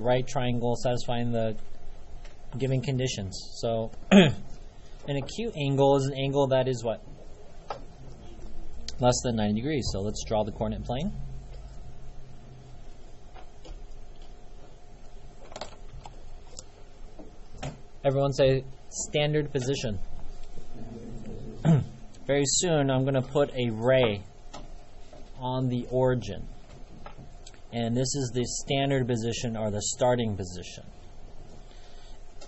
right triangle satisfying the given conditions. So an acute angle is an angle that is what? Less than 90 degrees. So let's draw the coordinate plane. Everyone say standard position. Very soon I'm going to put a ray on the origin. And this is the standard position or the starting position.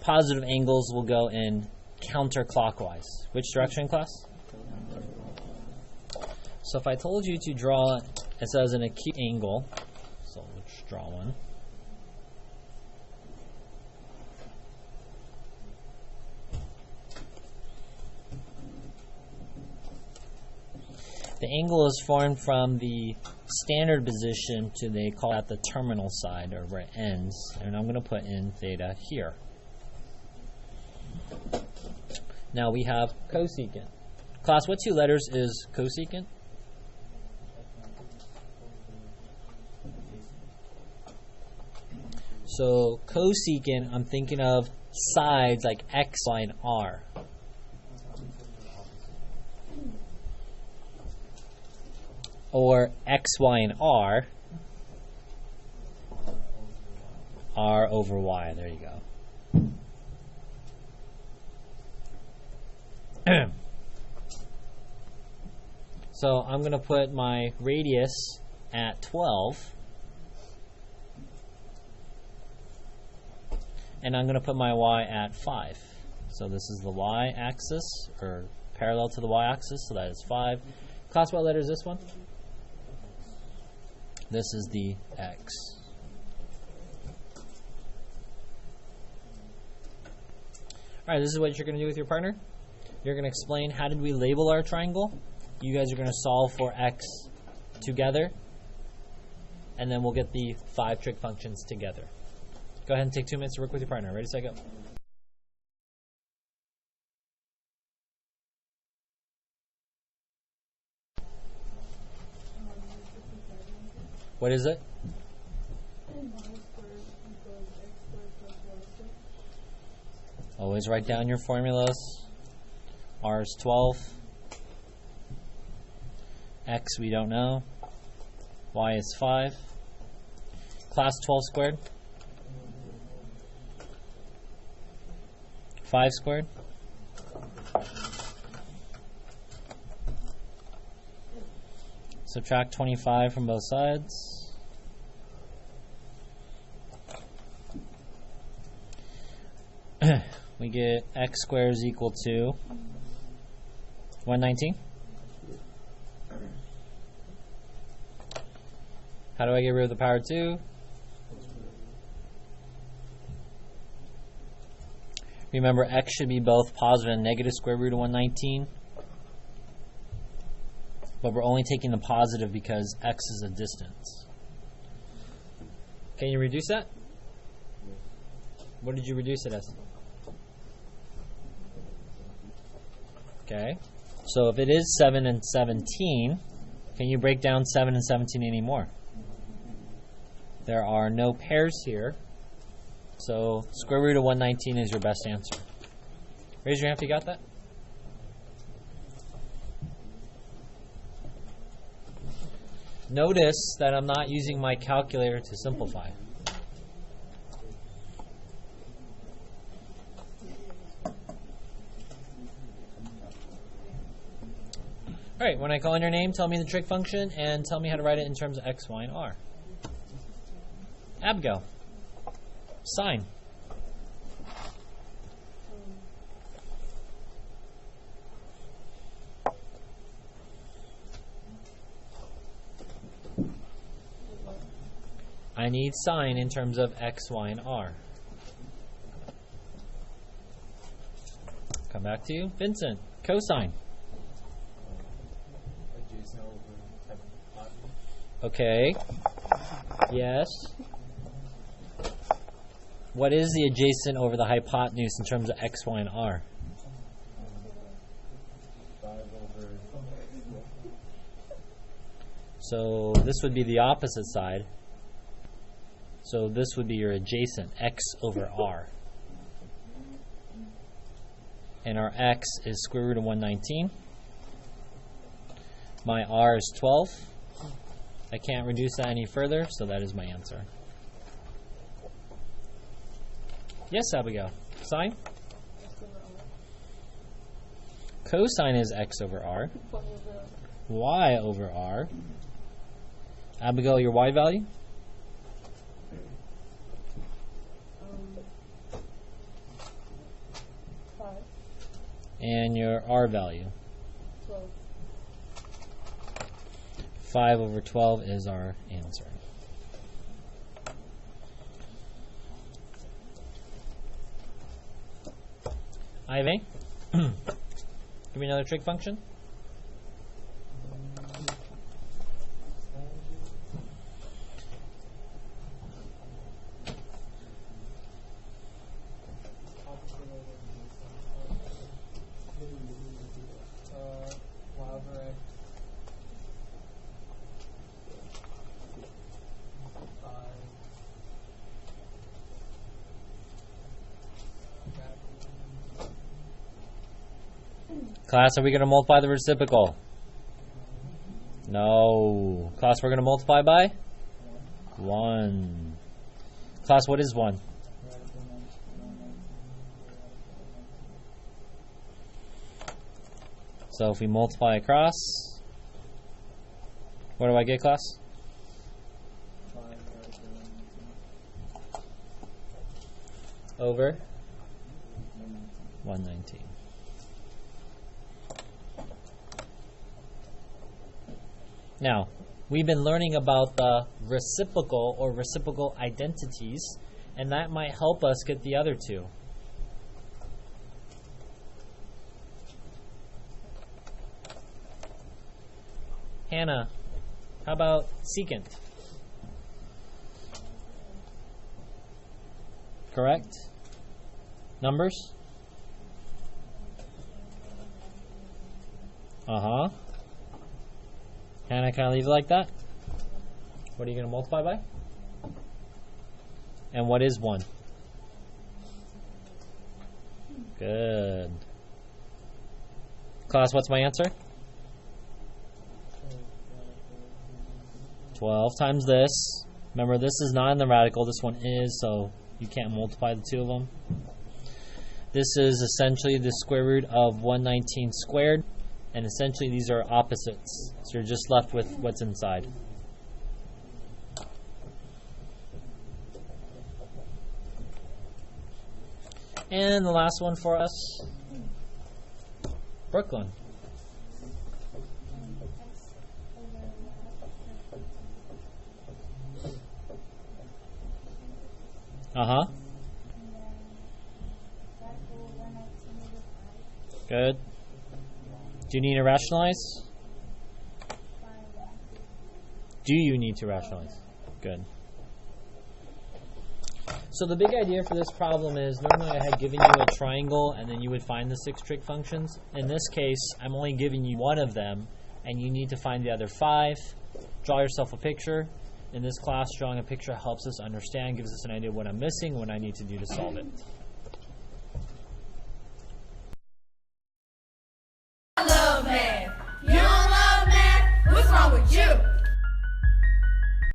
Positive angles will go in counterclockwise. Which direction, class? So if I told you to draw, it says an acute angle. So let's draw one. The angle is formed from the standard position to, they call that the terminal side, or where it ends. And I'm going to put in theta here. Now we have cosecant. Class, what two letters is cosecant? So cosecant, I'm thinking of sides like x, y, and r. Or x, y, and r. R over y. There you go. So I'm going to put my radius at 12. And I'm going to put my y at 5. So this is the y-axis, or parallel to the y-axis, so that is 5. Class, what letter is this one? This is the x. Alright, this is what you're going to do with your partner. You're going to explain how did we label our triangle. You guys are going to solve for x together. And then we'll get the 5 trig functions together. Go ahead and take 2 minutes to work with your partner. Ready, set, go. What is it? Always write down your formulas. R is 12. X we don't know. Y is 5. Class, 12 squared. 5 squared. Subtract 25 from both sides. We get x squared is equal to 119. How do I get rid of the power 2? Remember, x should be both positive and negative square root of 119. But we're only taking the positive because x is a distance. Can you reduce that? What did you reduce it as? Okay. So if it is 7 and 17, can you break down 7 and 17 anymore? There are no pairs here. So square root of 119 is your best answer. Raise your hand if you got that. Notice that I'm not using my calculator to simplify. Alright, when I call in your name, tell me the trig function and tell me how to write it in terms of x, y, and r. Abigail. Sine. I need sine in terms of x, y, and r. Come back to you. Vincent. Cosine. Okay. Yes. What is the adjacent over the hypotenuse in terms of x, y, and r? So this would be the opposite side. So this would be your adjacent, x over r. And our x is square root of 119. My r is 12. I can't reduce that any further, so that is my answer. Yes, Abigail. Sine? Cosine is x over r. Y over r. Abigail, your y value? And your r value? 12. 5 over 12 is our answer. Ivy, give me another trig function. Class, are we going to multiply the reciprocal? No. Class, we're going to multiply by 1. Class, what is 1? So if we multiply across, what do I get, class? Over 119. Now, we've been learning about the reciprocal or reciprocal identities, and that might help us get the other two. Hannah, how about secant? Correct? Numbers? Uh-huh. Hannah, can I leave it like that? What are you going to multiply by? And what is 1? Good. Class, what's my answer? 12 times this. Remember, this is not in the radical. This one is, so you can't multiply the two of them. This is essentially the square root of 119 squared. And essentially these are opposites. So you're just left with what's inside. And the last one for us, Brooklyn. Uh-huh. Good. Do you need to rationalize? Do you need to rationalize? Good. So the big idea for this problem is normally I had given you a triangle and then you would find the 6 trig functions. In this case, I'm only giving you one of them and you need to find the other 5. Draw yourself a picture. In this class, drawing a picture helps us understand, gives us an idea of what I'm missing, what I need to do to solve it.